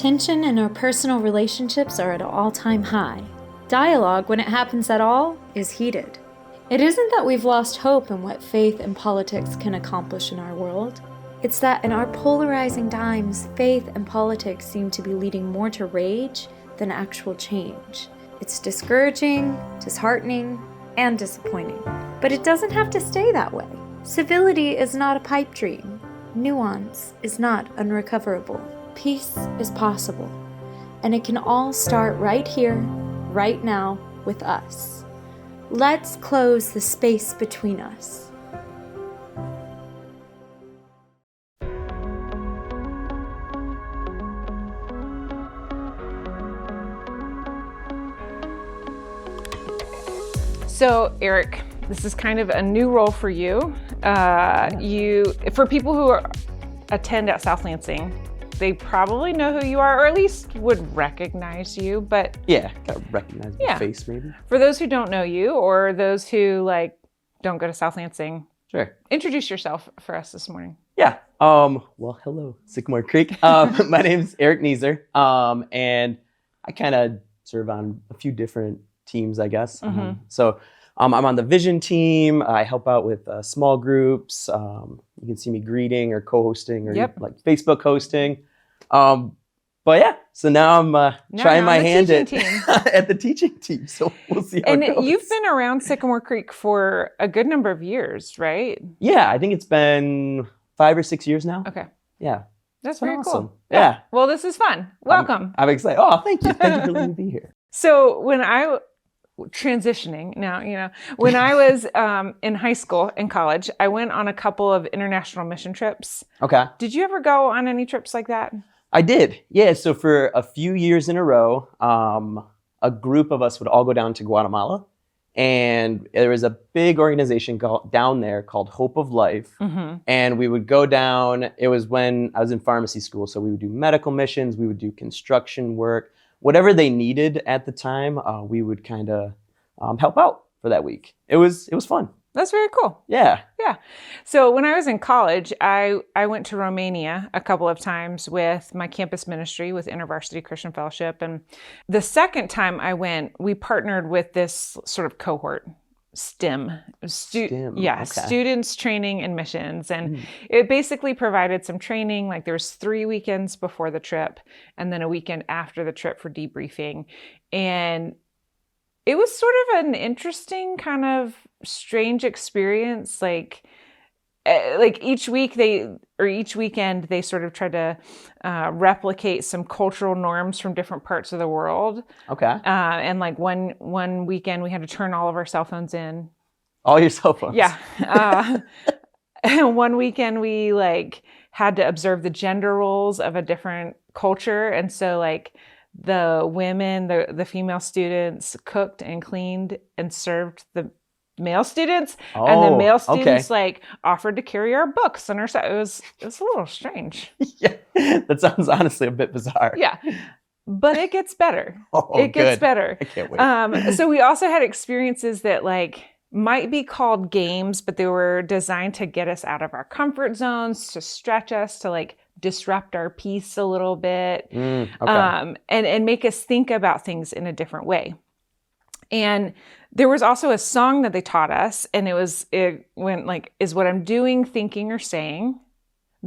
Tension in our personal relationships are at an all-time high. Dialogue, when it happens at all, is heated. It isn't that we've lost hope in what faith and politics can accomplish in our world. It's that in our polarizing times, faith and politics seem to be leading more to rage than actual change. It's discouraging, disheartening, and disappointing. But it doesn't have to stay that way. Civility is not a pipe dream. Nuance is not unrecoverable. Peace is possible. And it can all start right here, right now, with us. Let's close the space between us. So, Eric, this is kind of a new role for you. For people who attend at S Lansing, they probably know who you are, or at least would recognize you, but... Yeah, gotta recognize my face, maybe. For those who don't know you, or those who, don't go to S Lansing, sure. Introduce yourself for us this morning. Yeah. Well, hello, Sycamore Creek. My name's Eric Neeser, and I kind of serve on a few different teams, I guess. I'm on the vision team. I help out with small groups. You can see me greeting or co-hosting or Facebook hosting. But yeah, so now I'm trying my hand at the teaching team. So we'll see how it goes. And you've been around Sycamore Creek for a good number of years, right? Yeah, I think it's been 5 or 6 years now. Okay. Yeah. That's very awesome. Cool. Yeah. Well, this is fun. Welcome. I'm excited. Oh, thank you. Thank you for letting me be here. So when transitioning now, when I was in high school and college, I went on a couple of international mission trips. Okay. Did you ever go on any trips like that? I did. Yeah. So for a few years in a row, a group of us would all go down to Guatemala, and there was a big organization down there called Hope of Life. Mm-hmm. And we would go down. It was when I was in pharmacy school. So we would do medical missions. We would do construction work. Whatever they needed at the time, we would kind of help out for that week. It was fun. That's very cool. Yeah. Yeah. So when I was in college, I went to Romania a couple of times with my campus ministry with InterVarsity Christian Fellowship. And the second time I went, we partnered with this sort of cohort, STEM. Okay. Students training and missions. And it basically provided some training. Like there was 3 weekends before the trip and then a weekend after the trip for debriefing. And it was sort of an interesting kind of strange experience. Like each weekend they sort of tried to replicate some cultural norms from different parts of the world. Okay. And one weekend we had to turn all of our cell phones in. All your cell phones? Yeah. And one weekend we had to observe the gender roles of a different culture. And so the women, the female students cooked and cleaned and served the male students, and the male students offered to carry our books and our stuff. It was a little strange. Yeah, that sounds honestly a bit bizarre. Yeah, but it gets better. It gets better. I can't wait. So we also had experiences that might be called games, but they were designed to get us out of our comfort zones, to stretch us, to disrupt our peace a little bit, and make us think about things in a different way. And there was also a song that they taught us, and it went is what I'm doing, thinking, or saying,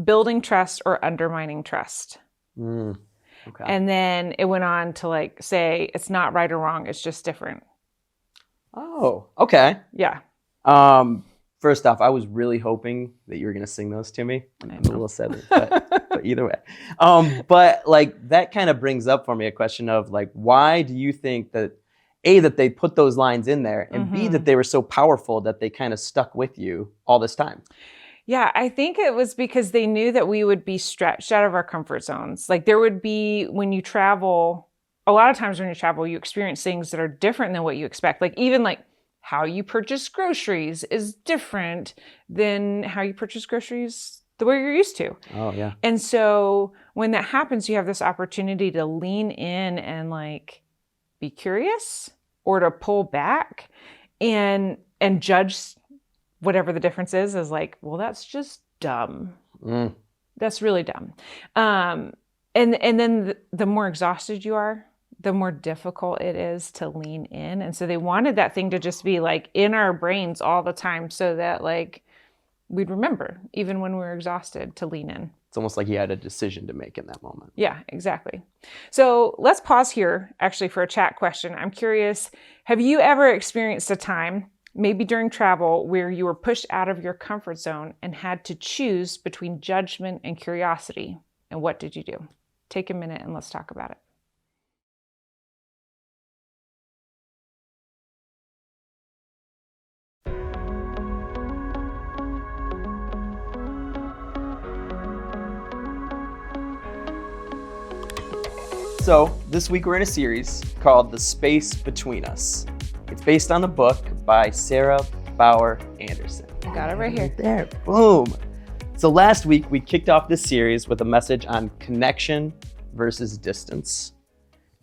building trust or undermining trust. Okay. And then it went on to say it's not right or wrong, it's just different. Oh, okay. Yeah. First off, I was really hoping that you were going to sing those to me. I'm a little sad, but either way. But that kind of brings up for me a question of why do you think that A, that they put those lines in there, and B, that they were so powerful that they kind of stuck with you all this time? Yeah, I think it was because they knew that we would be stretched out of our comfort zones. There would be, when you travel, a lot of times when you travel, you experience things that are different than what you expect. Even how you purchase groceries is different than how you purchase groceries the way you're used to. Oh, yeah. And so when that happens, you have this opportunity to lean in and be curious, or to pull back and judge whatever the difference is well, that's just dumb. That's really dumb. And then the more exhausted you are, the more difficult it is to lean in. And so they wanted that thing to just be like in our brains all the time so that like we'd remember even when we were exhausted to lean in. It's almost like he had a decision to make in that moment. Yeah, exactly. So let's pause here actually for a chat question. I'm curious, have you ever experienced a time, maybe during travel, where you were pushed out of your comfort zone and had to choose between judgment and curiosity? And what did you do? Take a minute and let's talk about it. So this week we're in a series called The Space Between Us. It's based on the book by Sarah Bauer Anderson. Got it right here. There, boom. So last week we kicked off this series with a message on connection versus distance.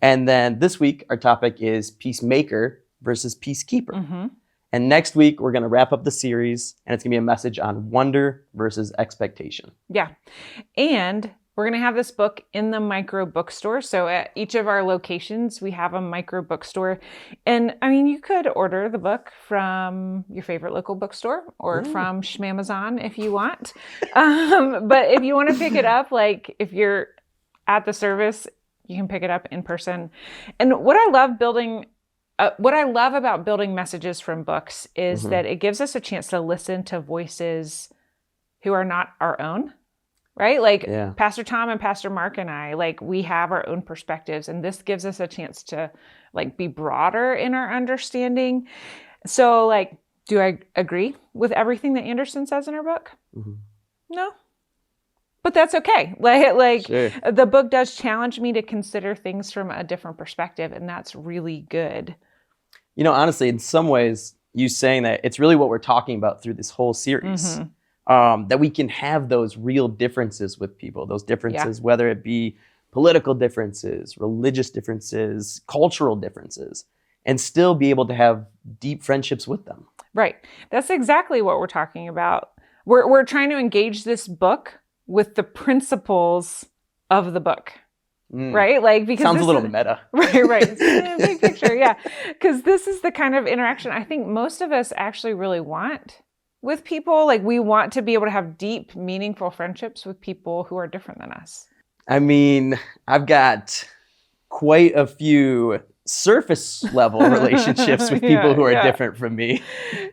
And then this week our topic is Peacemaker versus Peacekeeper. Mm-hmm. And next week we're gonna wrap up the series and it's gonna be a message on wonder versus expectation. Yeah. And we're going to have this book in the micro bookstore. So at each of our locations, we have a micro bookstore. And I mean, you could order the book from your favorite local bookstore or from Schmamazon if you want. But if you want to pick it up, like if you're at the service, you can pick it up in person. And what I love about building messages from books is that it gives us a chance to listen to voices who are not our own. Right? Like Pastor Tom and Pastor Mark and I, like we have our own perspectives and this gives us a chance to like be broader in our understanding. So like, do I agree with everything that Anderson says in her book? Mm-hmm. No, but that's okay. Like sure. The book does challenge me to consider things from a different perspective and that's really good. You know, honestly, in some ways, you saying that it's really what we're talking about through this whole series. Mm-hmm. That we can have those real differences with people, those differences, whether it be political differences, religious differences, cultural differences, and still be able to have deep friendships with them. Right. That's exactly what we're talking about. We're trying to engage this book with the principles of the book. Right? Like because sounds a little meta. Right. It's a big picture, yeah. Because this is the kind of interaction I think most of us actually really want with people. Like we want to be able to have deep, meaningful friendships with people who are different than us. I mean, I've got quite a few surface level relationships with people who are different from me.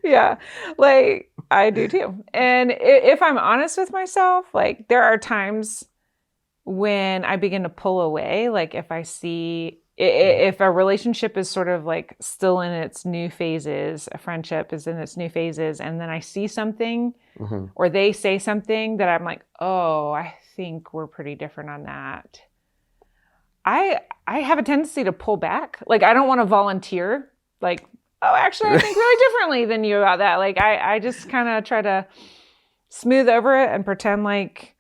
Yeah, like I do too. And if I'm honest with myself, like there are times when I begin to pull away, like if I see if a relationship is sort of like still in its new phases, a friendship is in its new phases, and then I see something or they say something that I'm like, oh, I think we're pretty different on that. I have a tendency to pull back. Like I don't want to volunteer. Like, oh, actually, I think really differently than you about that. Like I just kind of try to smooth over it and pretend like,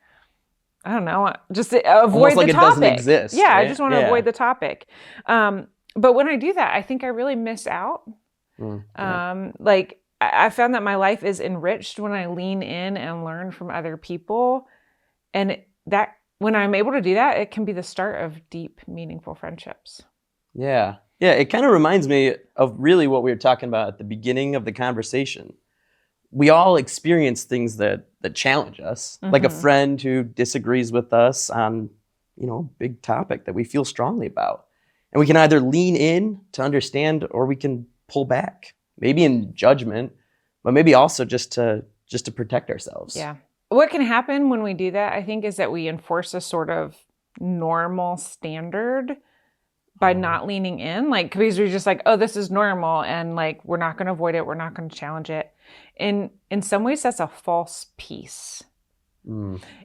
I don't know, just avoid like the topic. It doesn't exist. Yeah, right? I just want to avoid the topic. But when I do that, I think I really miss out. Like I found that my life is enriched when I lean in and learn from other people. And that when I'm able to do that, it can be the start of deep, meaningful friendships. Yeah. Yeah, it kind of reminds me of really what we were talking about at the beginning of the conversation. We all experience things that challenge us, like a friend who disagrees with us on, a big topic that we feel strongly about. And we can either lean in to understand or we can pull back, maybe in judgment, but maybe also just to protect ourselves. Yeah. What can happen when we do that, I think, is that we enforce a sort of normal standard by not leaning in, like, because we're just like, oh, this is normal. And like, we're not going to avoid it. We're not going to challenge it. And in some ways, that's a false peace.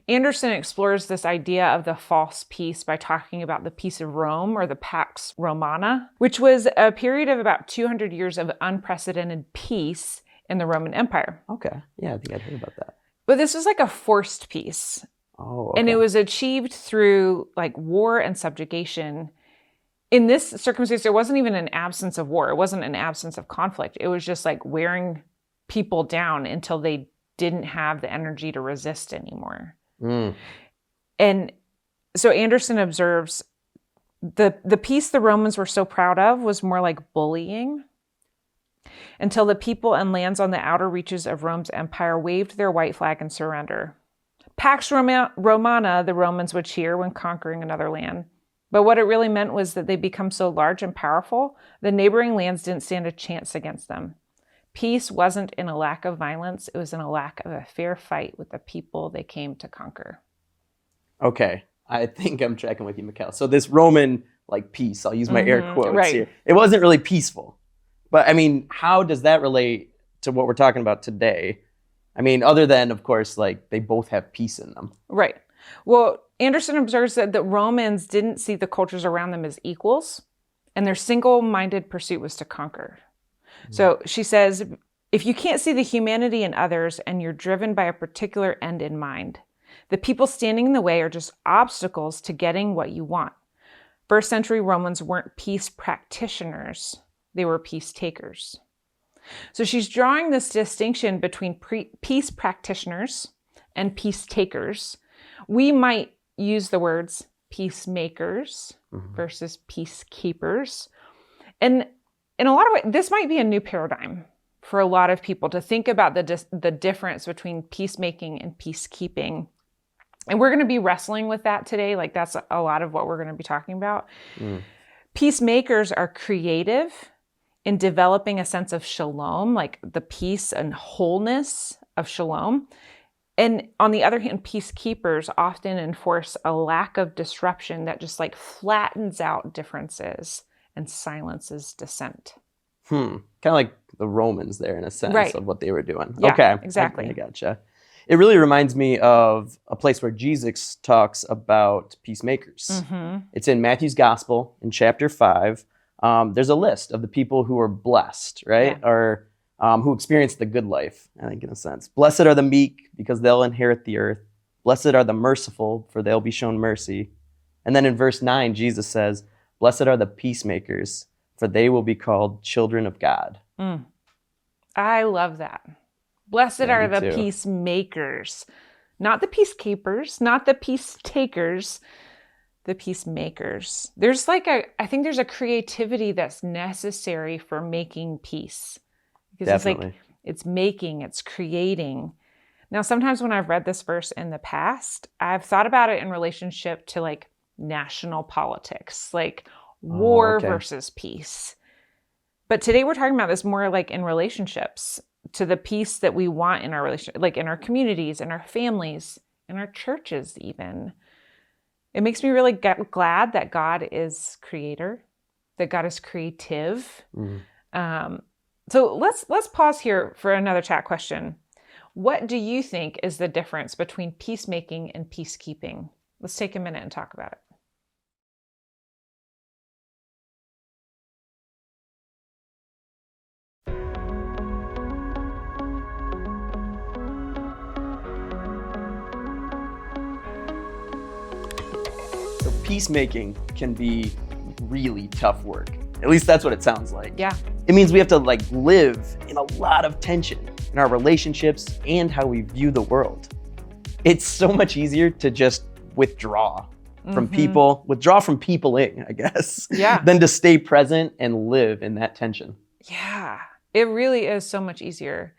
Anderson explores this idea of the false peace by talking about the peace of Rome, or the Pax Romana, which was a period of about 200 years of unprecedented peace in the Roman Empire. Okay. Yeah, I think I'd heard about that. But this was like a forced peace. Oh, okay. And it was achieved through like war and subjugation. In this circumstance, there wasn't even an absence of war. It wasn't an absence of conflict. It was just like wearing people down until they didn't have the energy to resist anymore. And So Anderson observes the peace the Romans were so proud of was more like bullying, until the people and lands on the outer reaches of Rome's empire waved their white flag in surrender. Pax Romana, the Romans would cheer when conquering another land. But what it really meant was that they become so large and powerful, the neighboring lands didn't stand a chance against them. Peace wasn't in a lack of violence, it was in a lack of a fair fight with the people they came to conquer. Okay, I think I'm tracking with you, Mikkel. So this Roman, like, peace, I'll use my air quotes here. It wasn't really peaceful. But, I mean, how does that relate to what we're talking about today? I mean, other than, of course, like, they both have peace in them. Right. Well, Anderson observes that the Romans didn't see the cultures around them as equals, and their single-minded pursuit was to conquer. So she says, if you can't see the humanity in others and you're driven by a particular end in mind, the people standing in the way are just obstacles to getting what you want. First century Romans weren't peace practitioners, they were peace takers. So she's drawing this distinction between peace practitioners and peace takers. We might use the words peacemakers versus peacekeepers. And in a lot of ways, this might be a new paradigm for a lot of people to think about the difference between peacemaking and peacekeeping. And we're going to be wrestling with that today. Like, that's a lot of what we're going to be talking about. Peacemakers are creative in developing a sense of shalom, like the peace and wholeness of shalom. And on the other hand, peacekeepers often enforce a lack of disruption that just like flattens out differences and silences dissent. Kind of like the Romans there, in a sense, of what they were doing. Yeah, okay, exactly. I gotcha. It really reminds me of a place where Jesus talks about peacemakers. It's in Matthew's Gospel in chapter 5. There's a list of the people who are blessed, right? Yeah. Or who experience the good life, I think, in a sense. Blessed are the meek, because they'll inherit the earth. Blessed are the merciful, for they'll be shown mercy. And then in verse 9, Jesus says, blessed are the peacemakers, for they will be called children of God. I love that. Blessed are the peacemakers, not the peacekeepers, not the peace takers, the peacemakers. There's like I think there's a creativity that's necessary for making peace. Because Definitely. it's making, it's creating. Now, sometimes when I've read this verse in the past, I've thought about it in relationship to like national politics, like war versus peace. But today we're talking about this more like in relationships, to the peace that we want in our relationship, like in our communities, in our families, in our churches even. It makes me really glad that God is creator, that God is creative. So let's pause here for another chat question. What do you think is the difference between peacemaking and peacekeeping? Let's take a minute and talk about it. So peacemaking can be really tough work. At least that's what it sounds like. Yeah. It means we have to like live in a lot of tension in our relationships and how we view the world. It's so much easier to just withdraw from people, withdraw from peopling, I guess, than to stay present and live in that tension. Yeah, it really is so much easier.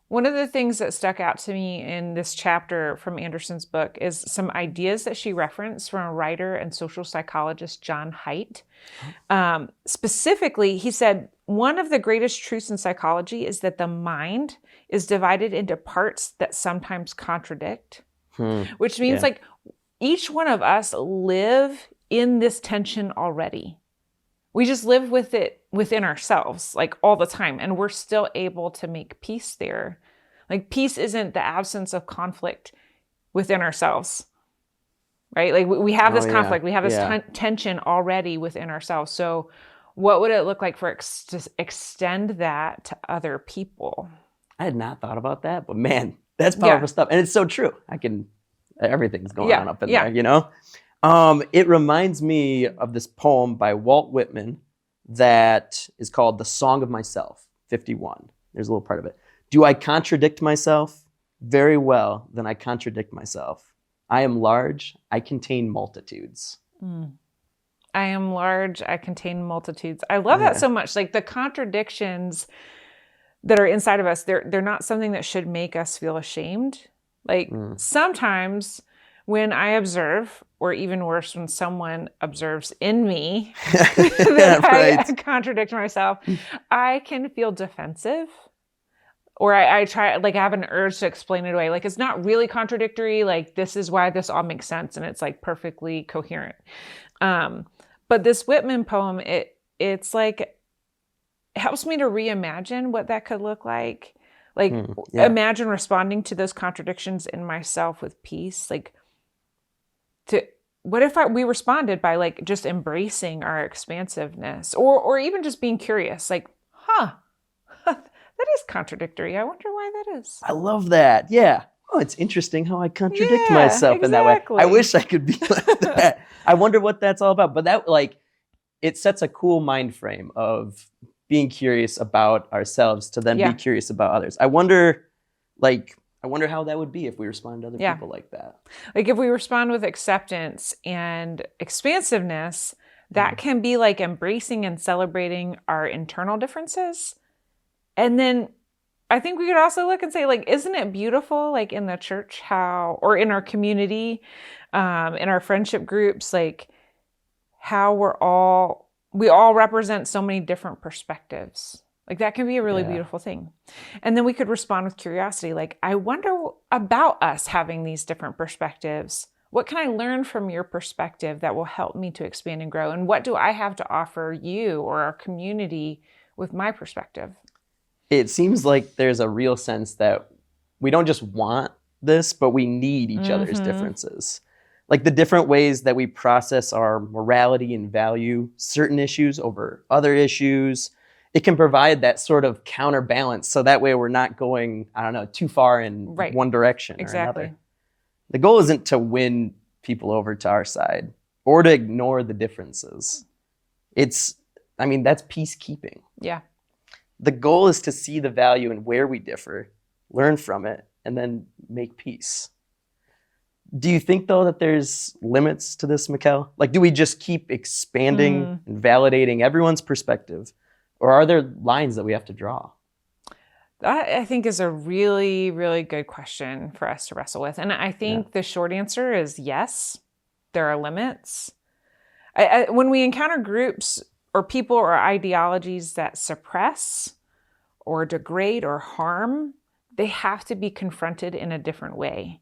One of the things that stuck out to me in this chapter from Anderson's book is some ideas that she referenced from a writer and social psychologist, John Haidt. Specifically, he said, one of the greatest truths in psychology is that the mind is divided into parts that sometimes contradict, which means like each one of us live in this tension already. We just live with it within ourselves, like all the time, and we're still able to make peace there. Like peace isn't the absence of conflict within ourselves, right? Like we have this conflict, we have this tension already within ourselves. So what would it look like for to extend that to other people? I had not thought about that, but man, that's powerful stuff. And it's so true. Everything's going on up in there, you know? It reminds me of this poem by Walt Whitman that is called The Song of Myself, 51. There's a little part of it. Do I contradict myself? Very well, then I contradict myself. I am large, I contain multitudes. I am large, I contain multitudes. I love that so much. Like the contradictions that are inside of us, they're not something that should make us feel ashamed. Like sometimes when I observe, or even worse, when someone observes in me that I contradict myself, I can feel defensive. Or I try, like I have an urge to explain it away. Like it's not really contradictory. Like this is why this all makes sense. And it's like perfectly coherent. But this Whitman poem, it's like, it helps me to reimagine what that could look like. Like imagine responding to those contradictions in myself with peace. Like what if we responded by like just embracing our expansiveness or even just being curious, like, that is contradictory. I wonder why that is. I love that. Yeah. Oh, it's interesting how I contradict myself in that way. I wish I could be like that. I wonder what that's all about. But that like, it sets a cool mind frame of being curious about ourselves to then be curious about others. I wonder how that would be if we respond to other people like that. Like if we respond with acceptance and expansiveness, that can be like embracing and celebrating our internal differences. And then I think we could also look and say, like, isn't it beautiful, like in the church, or in our community, in our friendship groups, like how we all represent so many different perspectives. Like that can be a really beautiful thing. And then we could respond with curiosity. Like, I wonder about us having these different perspectives. What can I learn from your perspective that will help me to expand and grow? And what do I have to offer you or our community with my perspective? It seems like there's a real sense that we don't just want this, but we need each other's differences. Like the different ways that we process our morality and value certain issues over other issues, it can provide that sort of counterbalance. So that way we're not going, too far in one direction or another. The goal isn't to win people over to our side or to ignore the differences. That's peacekeeping. Yeah. The goal is to see the value in where we differ, learn from it, and then make peace. Do you think, though, that there's limits to this, Mikkel? Like, do we just keep expanding and validating everyone's perspective? Or are there lines that we have to draw? That, I think, is a really, really good question for us to wrestle with. And I think the short answer is yes, there are limits. When we encounter groups or people or ideologies that suppress or degrade or harm, they have to be confronted in a different way.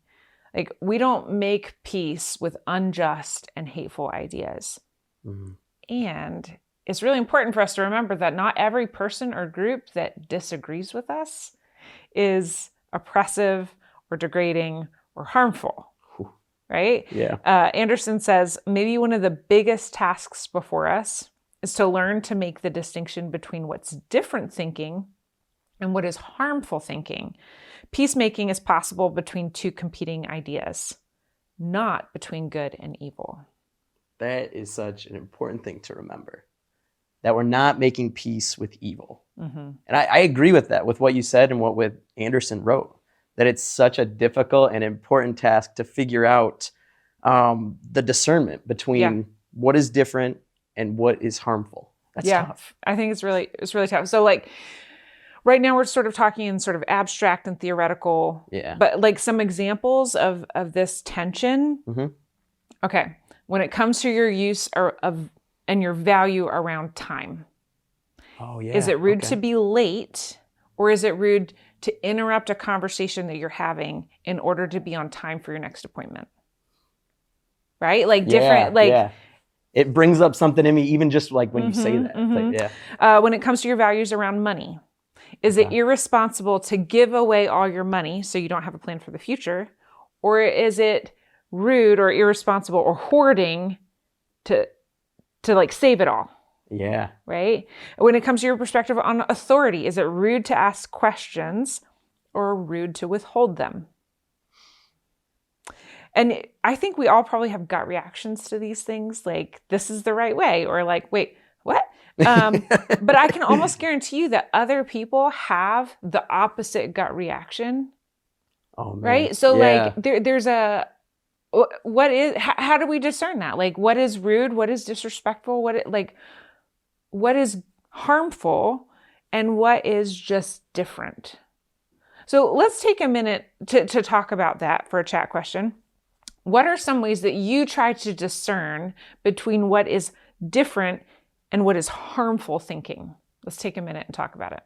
Like, we don't make peace with unjust and hateful ideas. And it's really important for us to remember that not every person or group that disagrees with us is oppressive or degrading or harmful. Right? Yeah. Anderson says, maybe one of the biggest tasks before us is to learn to make the distinction between what's different thinking and what is harmful thinking. Peacemaking is possible between two competing ideas, not between good and evil. That is such an important thing to remember, that we're not making peace with evil. And I agree with that, with what you said and what Anderson wrote, that it's such a difficult and important task to figure out the discernment between what is different and what is harmful. That's tough. I think it's really tough. So like right now we're sort of talking in sort of abstract and theoretical, but like some examples of this tension. Okay. When it comes to your use of and your value around time. Is it rude to be late, or is it rude to interrupt a conversation that you're having in order to be on time for your next appointment? Right? Like different, It brings up something in me, even just like when you say that. When it comes to your values around money, is it irresponsible to give away all your money so you don't have a plan for the future? Or is it rude or irresponsible or hoarding to like save it all? Yeah. Right? When it comes to your perspective on authority, is it rude to ask questions or rude to withhold them? And I think we all probably have gut reactions to these things, like, this is the right way, or like, wait, what? But I can almost guarantee you that other people have the opposite gut reaction. Oh, man. Right? So like there's what is, how do we discern that? Like, what is rude? What is disrespectful? What is harmful? And what is just different? So let's take a minute to talk about that for a chat question. What are some ways that you try to discern between what is different and what is harmful thinking? Let's take a minute and talk about it.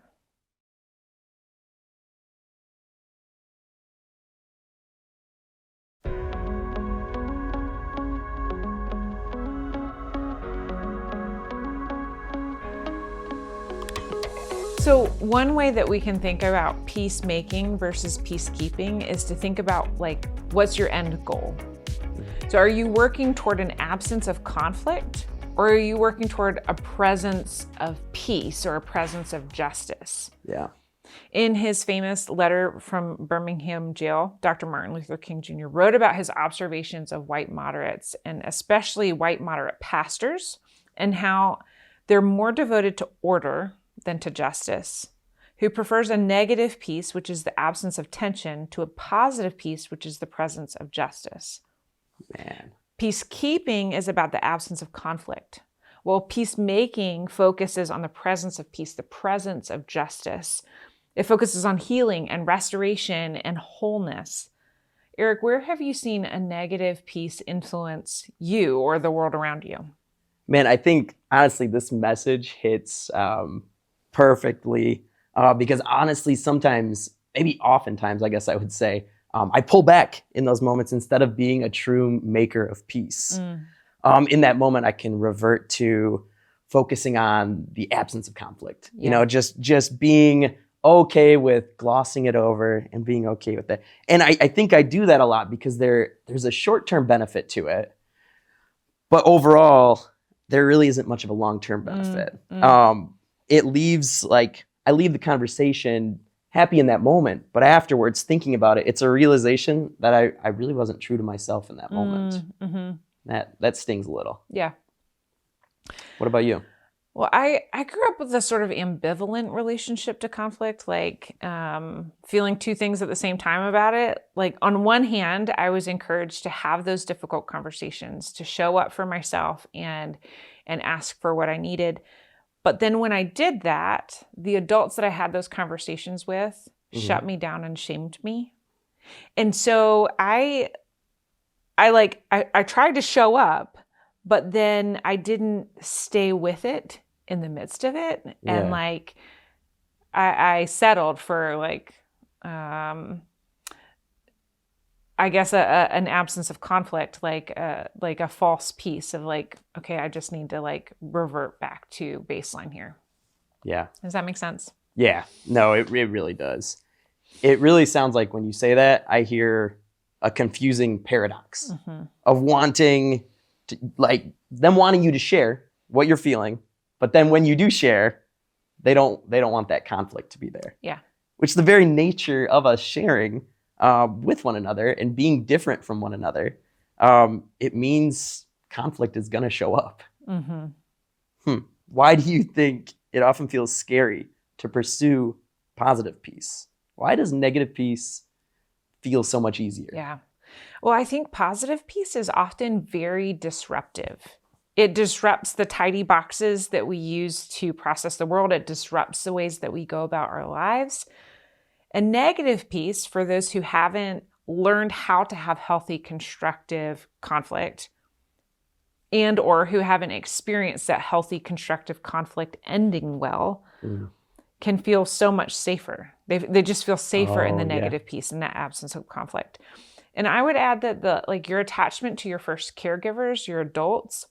So one way that we can think about peacemaking versus peacekeeping is to think about, like, what's your end goal? So are you working toward an absence of conflict, or are you working toward a presence of peace or a presence of justice? Yeah. In his famous letter from Birmingham jail, Dr. Martin Luther King Jr. wrote about his observations of white moderates, and especially white moderate pastors, and how they're more devoted to order than to justice, who prefers a negative peace, which is the absence of tension, to a positive peace, which is the presence of justice. Man. Peacekeeping is about the absence of conflict, while peacemaking focuses on the presence of peace, the presence of justice. It focuses on healing and restoration and wholeness. Eric, where have you seen a negative peace influence you or the world around you? Man, I think, honestly, this message hits perfectly because honestly, sometimes, maybe oftentimes, I guess I would say, I pull back in those moments instead of being a true maker of peace. In that moment, I can revert to focusing on the absence of conflict. Yeah. You know, just being okay with glossing it over and being okay with it. And I think I do that a lot because there's a short-term benefit to it. But overall, there really isn't much of a long-term benefit. It leaves, like, I leave the conversation happy in that moment, but afterwards, thinking about it, it's a realization that I really wasn't true to myself in that moment. That stings a little. Yeah. What about you? Well, I grew up with a sort of ambivalent relationship to conflict, like feeling two things at the same time about it. Like, on one hand, I was encouraged to have those difficult conversations, to show up for myself and ask for what I needed. But then when I did that, the adults that I had those conversations with shut me down and shamed me. And so I tried to show up, but then I didn't stay with it in the midst of it. Yeah. And like, I settled for like, I guess an absence of conflict, like a false peace of like, okay, I just need to like revert back to baseline here. Yeah. Does that make sense? Yeah. No, it really does. It really sounds like when you say that, I hear a confusing paradox of wanting to, like, them wanting you to share what you're feeling, but then when you do share, they don't want that conflict to be there. Yeah. Which the very nature of us sharing with one another and being different from one another, it means conflict is going to show up. Why do you think it often feels scary to pursue positive peace? Why does negative peace feel so much easier? Yeah. Well, I think positive peace is often very disruptive. It disrupts the tidy boxes that we use to process the world. It disrupts the ways that we go about our lives. A negative peace, for those who haven't learned how to have healthy, constructive conflict, and or who haven't experienced that healthy, constructive conflict ending well, can feel so much safer. They just feel safer in the negative peace, in that absence of conflict. And I would add that your attachment to your first caregivers, your adults,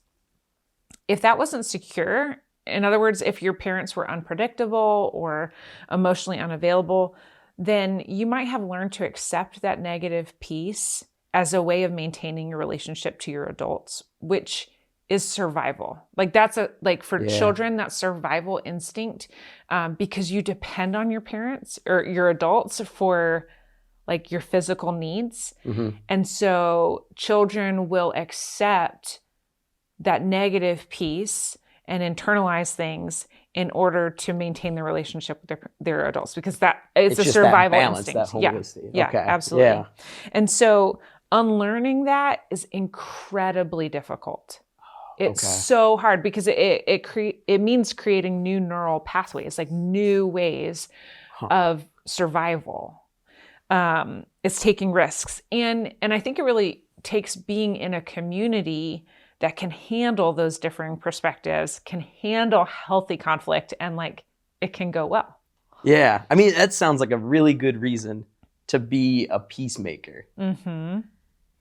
if that wasn't secure, in other words, if your parents were unpredictable or emotionally unavailable, then you might have learned to accept that negative peace as a way of maintaining your relationship to your adults, which is survival. Like that's for children, that's survival instinct, because you depend on your parents or your adults for like your physical needs. And so children will accept that negative peace and internalize things in order to maintain the relationship with their adults, because that it's a survival instinct. That holisty. Yeah, Okay. absolutely. Yeah. And so unlearning that is incredibly difficult. It's Okay. so hard because it means creating new neural pathways, like new ways of survival. It's taking risks. And I think it really takes being in a community that can handle those differing perspectives, can handle healthy conflict, and like it can go well. Yeah. I mean, that sounds like a really good reason to be a peacemaker. Mm-hmm.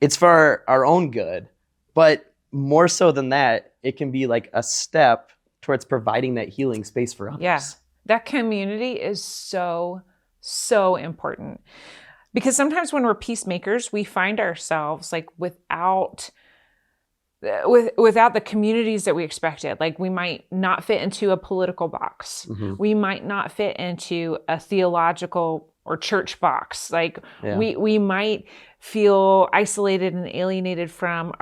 It's for our own good, but more so than that, it can be like a step towards providing that healing space for others. Yeah. That community is so, so important. Because sometimes when we're peacemakers, we find ourselves like without the communities that we expected. Like we might not fit into a political box. Mm-hmm. We might not fit into a theological or church box. Like we might feel isolated and alienated from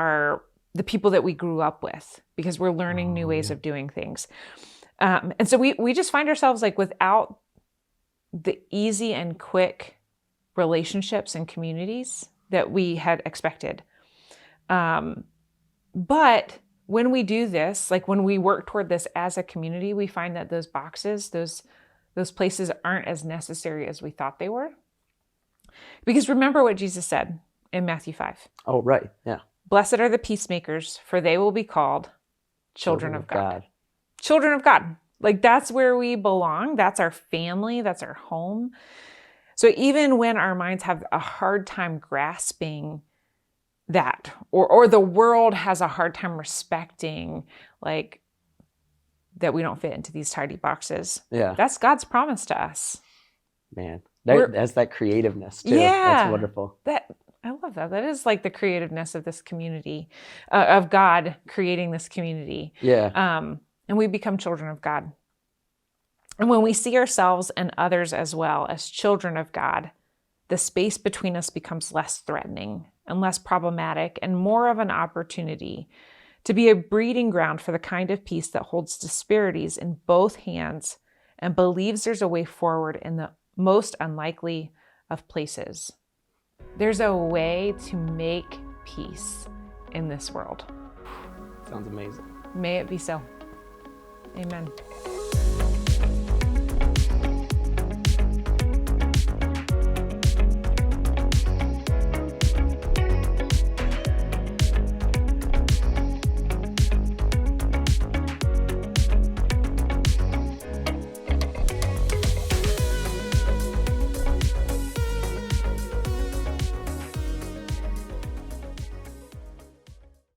the people that we grew up with because we're learning new ways of doing things. And so we just find ourselves like without the easy and quick relationships and communities that we had expected. But when we do this, like when we work toward this as a community, we find that those boxes, those places aren't as necessary as we thought they were. Because remember what Jesus said in Matthew 5. Oh, right. Yeah. Blessed are the peacemakers, for they will be called children of God. Children of God. Like that's where we belong. That's our family. That's our home. So even when our minds have a hard time grasping that, or the world has a hard time respecting like that we don't fit into these tidy boxes. Yeah. That's God's promise to us. Man, that's that creativeness too. Yeah. That's wonderful. I love that. That is like the creativeness of this community, of God creating this community. Yeah. And we become children of God. And when we see ourselves and others as well as children of God, the space between us becomes less threatening and less problematic and more of an opportunity to be a breeding ground for the kind of peace that holds disparities in both hands and believes there's a way forward in the most unlikely of places. There's a way to make peace in this world. Sounds amazing. May it be so. Amen.